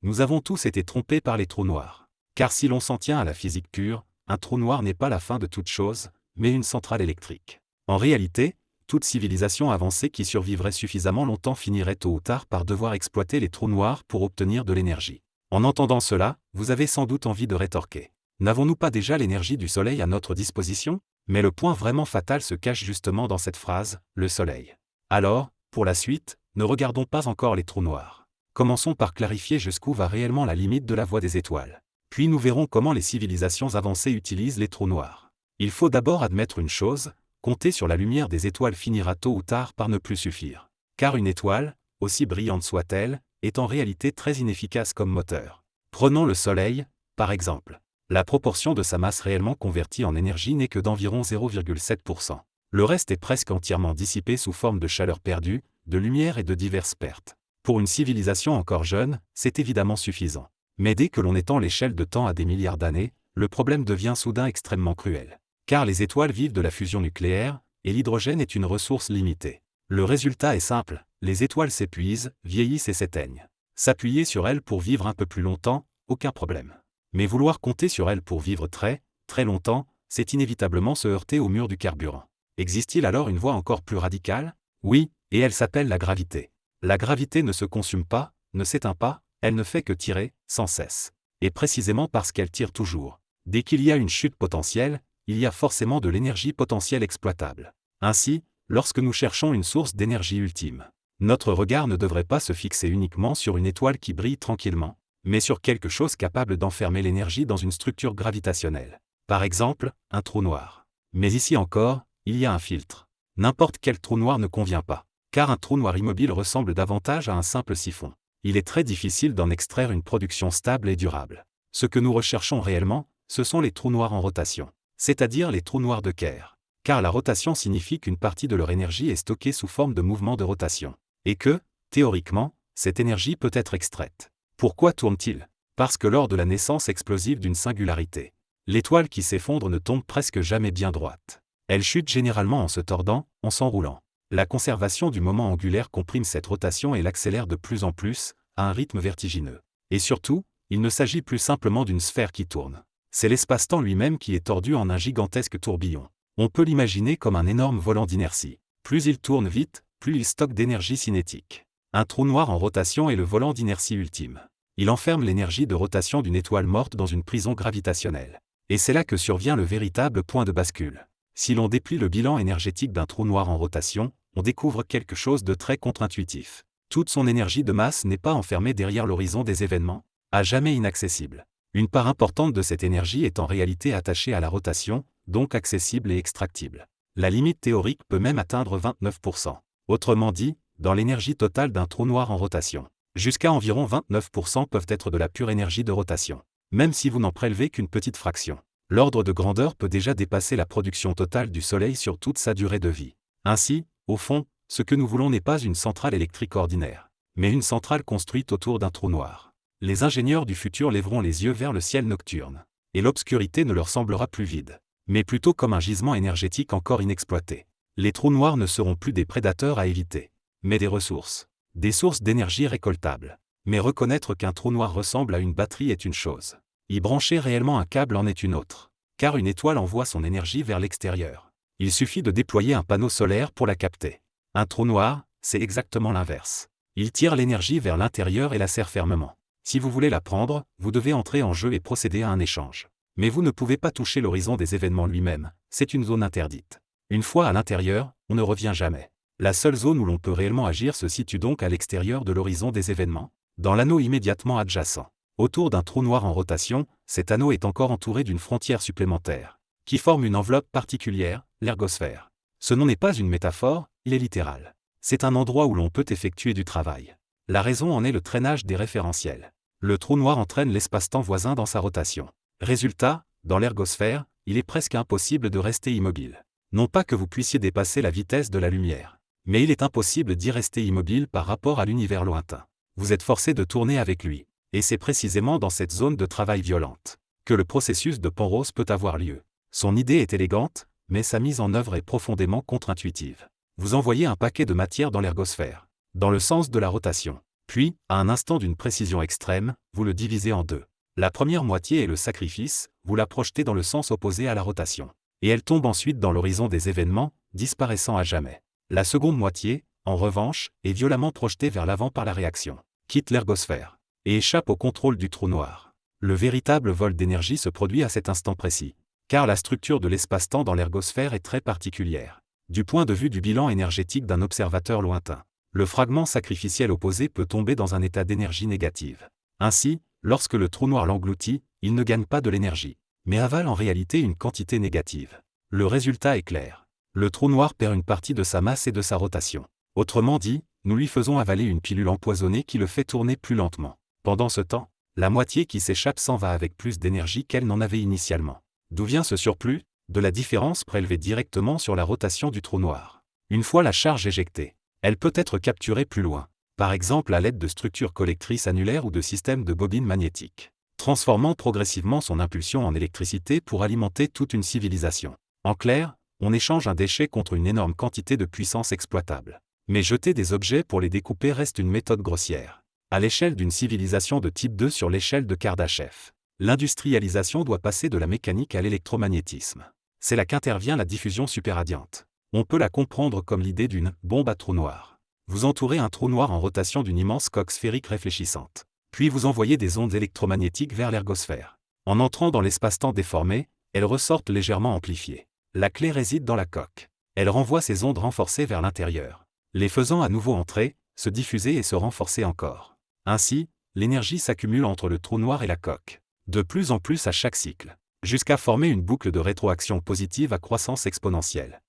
Nous avons tous été trompés par les trous noirs. Car si l'on s'en tient à la physique pure, un trou noir n'est pas la fin de toute chose, mais une centrale électrique. En réalité, toute civilisation avancée qui survivrait suffisamment longtemps finirait tôt ou tard par devoir exploiter les trous noirs pour obtenir de l'énergie. En entendant cela, vous avez sans doute envie de rétorquer. N'avons-nous pas déjà l'énergie du Soleil à notre disposition? Mais le point vraiment fatal se cache justement dans cette phrase, le Soleil. Alors, pour la suite, ne regardons pas encore les trous noirs. Commençons par clarifier jusqu'où va réellement la limite de la voie des étoiles. Puis nous verrons comment les civilisations avancées utilisent les trous noirs. Il faut d'abord admettre une chose, compter sur la lumière des étoiles finira tôt ou tard par ne plus suffire. Car une étoile, aussi brillante soit-elle, est en réalité très inefficace comme moteur. Prenons le Soleil, par exemple. La proportion de sa masse réellement convertie en énergie n'est que d'environ 0,7%. Le reste est presque entièrement dissipé sous forme de chaleur perdue, de lumière et de diverses pertes. Pour une civilisation encore jeune, c'est évidemment suffisant. Mais dès que l'on étend l'échelle de temps à des milliards d'années, le problème devient soudain extrêmement cruel. Car les étoiles vivent de la fusion nucléaire, et l'hydrogène est une ressource limitée. Le résultat est simple, les étoiles s'épuisent, vieillissent et s'éteignent. S'appuyer sur elles pour vivre un peu plus longtemps, aucun problème. Mais vouloir compter sur elles pour vivre très, très longtemps, c'est inévitablement se heurter au mur du carburant. Existe-t-il alors une voie encore plus radicale? Oui, et elle s'appelle la gravité. La gravité ne se consume pas, ne s'éteint pas, elle ne fait que tirer, sans cesse. Et précisément parce qu'elle tire toujours. Dès qu'il y a une chute potentielle, il y a forcément de l'énergie potentielle exploitable. Ainsi, lorsque nous cherchons une source d'énergie ultime, notre regard ne devrait pas se fixer uniquement sur une étoile qui brille tranquillement, mais sur quelque chose capable d'enfermer l'énergie dans une structure gravitationnelle. Par exemple, un trou noir. Mais ici encore, il y a un filtre. N'importe quel trou noir ne convient pas, car un trou noir immobile ressemble davantage à un simple siphon. Il est très difficile d'en extraire une production stable et durable. Ce que nous recherchons réellement, ce sont les trous noirs en rotation, c'est-à-dire les trous noirs de Kerr. Car la rotation signifie qu'une partie de leur énergie est stockée sous forme de mouvement de rotation, et que, théoriquement, cette énergie peut être extraite. Pourquoi tourne-t-il? Parce que lors de la naissance explosive d'une singularité, l'étoile qui s'effondre ne tombe presque jamais bien droite. Elle chute généralement en se tordant, en s'enroulant. La conservation du moment angulaire comprime cette rotation et l'accélère de plus en plus, à un rythme vertigineux. Et surtout, il ne s'agit plus simplement d'une sphère qui tourne. C'est l'espace-temps lui-même qui est tordu en un gigantesque tourbillon. On peut l'imaginer comme un énorme volant d'inertie. Plus il tourne vite, plus il stocke d'énergie cinétique. Un trou noir en rotation est le volant d'inertie ultime. Il enferme l'énergie de rotation d'une étoile morte dans une prison gravitationnelle. Et c'est là que survient le véritable point de bascule. Si l'on déplie le bilan énergétique d'un trou noir en rotation, on découvre quelque chose de très contre-intuitif. Toute son énergie de masse n'est pas enfermée derrière l'horizon des événements, à jamais inaccessible. Une part importante de cette énergie est en réalité attachée à la rotation, donc accessible et extractible. La limite théorique peut même atteindre 29%. Autrement dit, dans l'énergie totale d'un trou noir en rotation, jusqu'à environ 29% peuvent être de la pure énergie de rotation. Même si vous n'en prélevez qu'une petite fraction, l'ordre de grandeur peut déjà dépasser la production totale du Soleil sur toute sa durée de vie. Ainsi, au fond, ce que nous voulons n'est pas une centrale électrique ordinaire, mais une centrale construite autour d'un trou noir. Les ingénieurs du futur lèveront les yeux vers le ciel nocturne, et l'obscurité ne leur semblera plus vide, mais plutôt comme un gisement énergétique encore inexploité. Les trous noirs ne seront plus des prédateurs à éviter, mais des ressources. Des sources d'énergie récoltables. Mais reconnaître qu'un trou noir ressemble à une batterie est une chose. Y brancher réellement un câble en est une autre. Car une étoile envoie son énergie vers l'extérieur. Il suffit de déployer un panneau solaire pour la capter. Un trou noir, c'est exactement l'inverse. Il tire l'énergie vers l'intérieur et la serre fermement. Si vous voulez la prendre, vous devez entrer en jeu et procéder à un échange. Mais vous ne pouvez pas toucher l'horizon des événements lui-même, c'est une zone interdite. Une fois à l'intérieur, on ne revient jamais. La seule zone où l'on peut réellement agir se situe donc à l'extérieur de l'horizon des événements, dans l'anneau immédiatement adjacent. Autour d'un trou noir en rotation, cet anneau est encore entouré d'une frontière supplémentaire, qui forme une enveloppe particulière, l'ergosphère. Ce nom n'est pas une métaphore, il est littéral. C'est un endroit où l'on peut effectuer du travail. La raison en est le traînage des référentiels. Le trou noir entraîne l'espace-temps voisin dans sa rotation. Résultat, dans l'ergosphère, il est presque impossible de rester immobile. Non pas que vous puissiez dépasser la vitesse de la lumière, mais il est impossible d'y rester immobile par rapport à l'univers lointain. Vous êtes forcé de tourner avec lui. Et c'est précisément dans cette zone de travail violente que le processus de Penrose peut avoir lieu. Son idée est élégante, mais sa mise en œuvre est profondément contre-intuitive. Vous envoyez un paquet de matière dans l'ergosphère, dans le sens de la rotation. Puis, à un instant d'une précision extrême, vous le divisez en deux. La première moitié est le sacrifice, vous la projetez dans le sens opposé à la rotation. Et elle tombe ensuite dans l'horizon des événements, disparaissant à jamais. La seconde moitié, en revanche, est violemment projetée vers l'avant par la réaction, quitte l'ergosphère, et échappe au contrôle du trou noir. Le véritable vol d'énergie se produit à cet instant précis, car la structure de l'espace-temps dans l'ergosphère est très particulière. Du point de vue du bilan énergétique d'un observateur lointain, le fragment sacrificiel opposé peut tomber dans un état d'énergie négative. Ainsi, lorsque le trou noir l'engloutit, il ne gagne pas de l'énergie, mais avale en réalité une quantité négative. Le résultat est clair. Le trou noir perd une partie de sa masse et de sa rotation. Autrement dit, nous lui faisons avaler une pilule empoisonnée qui le fait tourner plus lentement. Pendant ce temps, la moitié qui s'échappe s'en va avec plus d'énergie qu'elle n'en avait initialement. D'où vient ce surplus? De la différence prélevée directement sur la rotation du trou noir. Une fois la charge éjectée, elle peut être capturée plus loin, par exemple à l'aide de structures collectrices annulaires ou de systèmes de bobines magnétiques, transformant progressivement son impulsion en électricité pour alimenter toute une civilisation. En clair, on échange un déchet contre une énorme quantité de puissance exploitable. Mais jeter des objets pour les découper reste une méthode grossière. À l'échelle d'une civilisation de type 2 sur l'échelle de Kardashev, l'industrialisation doit passer de la mécanique à l'électromagnétisme. C'est là qu'intervient la diffusion superradiante. On peut la comprendre comme l'idée d'une bombe à trou noir. Vous entourez un trou noir en rotation d'une immense coque sphérique réfléchissante. Puis vous envoyez des ondes électromagnétiques vers l'ergosphère. En entrant dans l'espace-temps déformé, elles ressortent légèrement amplifiées. La clé réside dans la coque. Elle renvoie ces ondes renforcées vers l'intérieur, les faisant à nouveau entrer, se diffuser et se renforcer encore. Ainsi, l'énergie s'accumule entre le trou noir et la coque, de plus en plus à chaque cycle, jusqu'à former une boucle de rétroaction positive à croissance exponentielle.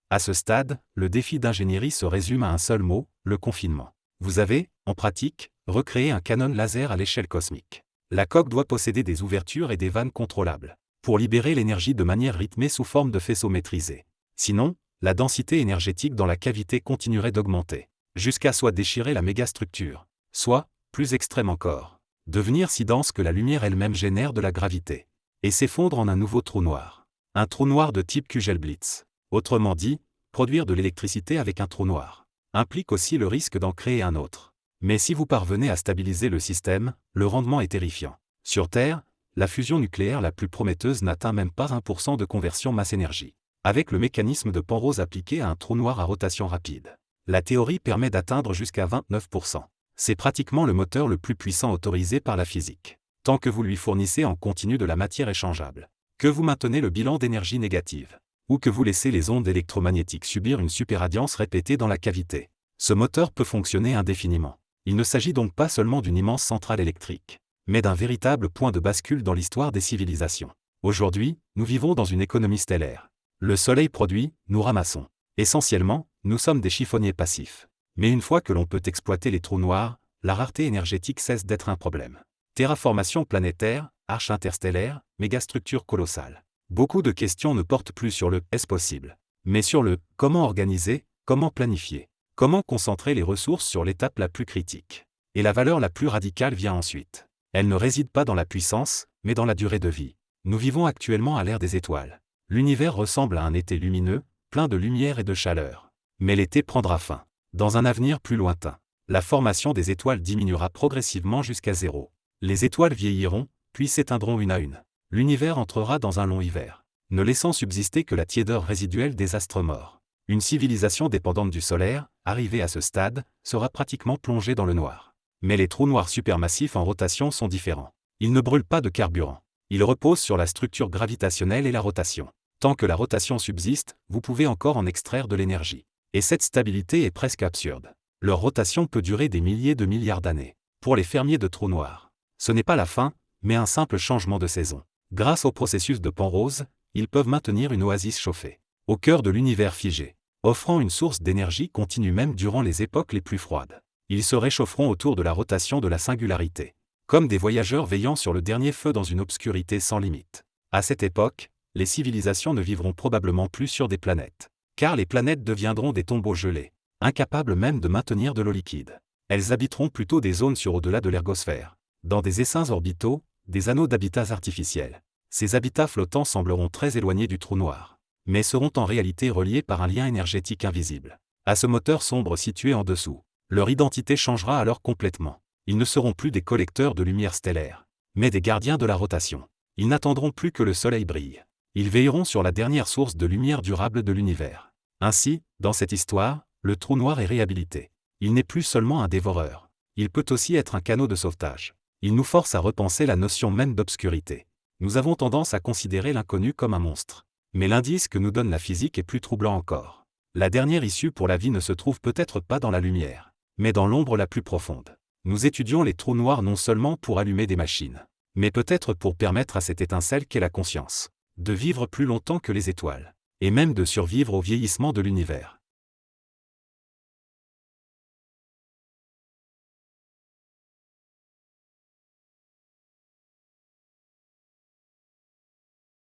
À ce stade, le défi d'ingénierie se résume à un seul mot, le confinement. Vous avez, en pratique, recréé un canon laser à l'échelle cosmique. La coque doit posséder des ouvertures et des vannes contrôlables, pour libérer l'énergie de manière rythmée sous forme de faisceaux maîtrisés. Sinon, la densité énergétique dans la cavité continuerait d'augmenter, jusqu'à soit déchirer la mégastructure, soit, plus extrême encore, devenir si dense que la lumière elle-même génère de la gravité, et s'effondre en un nouveau trou noir. Un trou noir de type Kugelblitz. Autrement dit, produire de l'électricité avec un trou noir implique aussi le risque d'en créer un autre. Mais si vous parvenez à stabiliser le système, le rendement est terrifiant. Sur Terre, la fusion nucléaire la plus prometteuse n'atteint même pas 1% de conversion masse-énergie. Avec le mécanisme de Penrose appliqué à un trou noir à rotation rapide, la théorie permet d'atteindre jusqu'à 29%. C'est pratiquement le moteur le plus puissant autorisé par la physique, tant que vous lui fournissez en continu de la matière échangeable, que vous maintenez le bilan d'énergie négative, ou que vous laissez les ondes électromagnétiques subir une superradiance répétée dans la cavité. Ce moteur peut fonctionner indéfiniment. Il ne s'agit donc pas seulement d'une immense centrale électrique, mais d'un véritable point de bascule dans l'histoire des civilisations. Aujourd'hui, nous vivons dans une économie stellaire. Le Soleil produit, nous ramassons. Essentiellement, nous sommes des chiffonniers passifs. Mais une fois que l'on peut exploiter les trous noirs, la rareté énergétique cesse d'être un problème. Terraformation planétaire, arche interstellaire, mégastructure colossale. Beaucoup de questions ne portent plus sur le « est-ce possible ?», mais sur le « comment organiser, comment planifier, comment concentrer les ressources sur l'étape la plus critique ». Et la valeur la plus radicale vient ensuite. Elle ne réside pas dans la puissance, mais dans la durée de vie. Nous vivons actuellement à l'ère des étoiles. L'univers ressemble à un été lumineux, plein de lumière et de chaleur. Mais l'été prendra fin. Dans un avenir plus lointain, la formation des étoiles diminuera progressivement jusqu'à zéro. Les étoiles vieilliront, puis s'éteindront une à une. L'univers entrera dans un long hiver, ne laissant subsister que la tiédeur résiduelle des astres morts. Une civilisation dépendante du solaire, arrivée à ce stade, sera pratiquement plongée dans le noir. Mais les trous noirs supermassifs en rotation sont différents. Ils ne brûlent pas de carburant. Ils reposent sur la structure gravitationnelle et la rotation. Tant que la rotation subsiste, vous pouvez encore en extraire de l'énergie. Et cette stabilité est presque absurde. Leur rotation peut durer des milliers de milliards d'années. Pour les fermiers de trous noirs, ce n'est pas la fin, mais un simple changement de saison. Grâce au processus de Penrose, ils peuvent maintenir une oasis chauffée, au cœur de l'univers figé, offrant une source d'énergie continue même durant les époques les plus froides. Ils se réchaufferont autour de la rotation de la singularité, comme des voyageurs veillant sur le dernier feu dans une obscurité sans limite. À cette époque, les civilisations ne vivront probablement plus sur des planètes, car les planètes deviendront des tombeaux gelés, incapables même de maintenir de l'eau liquide. Elles habiteront plutôt des zones sur au-delà de l'ergosphère, dans des essaims orbitaux, des anneaux d'habitats artificiels. Ces habitats flottants sembleront très éloignés du trou noir, mais seront en réalité reliés par un lien énergétique invisible à ce moteur sombre situé en dessous. Leur identité changera alors complètement. Ils ne seront plus des collecteurs de lumière stellaire, mais des gardiens de la rotation. Ils n'attendront plus que le Soleil brille. Ils veilleront sur la dernière source de lumière durable de l'univers. Ainsi, dans cette histoire, le trou noir est réhabilité. Il n'est plus seulement un dévoreur. Il peut aussi être un canot de sauvetage. Il nous force à repenser la notion même d'obscurité. Nous avons tendance à considérer l'inconnu comme un monstre. Mais l'indice que nous donne la physique est plus troublant encore. La dernière issue pour la vie ne se trouve peut-être pas dans la lumière, mais dans l'ombre la plus profonde. Nous étudions les trous noirs non seulement pour allumer des machines, mais peut-être pour permettre à cette étincelle qu'est la conscience, de vivre plus longtemps que les étoiles, et même de survivre au vieillissement de l'univers.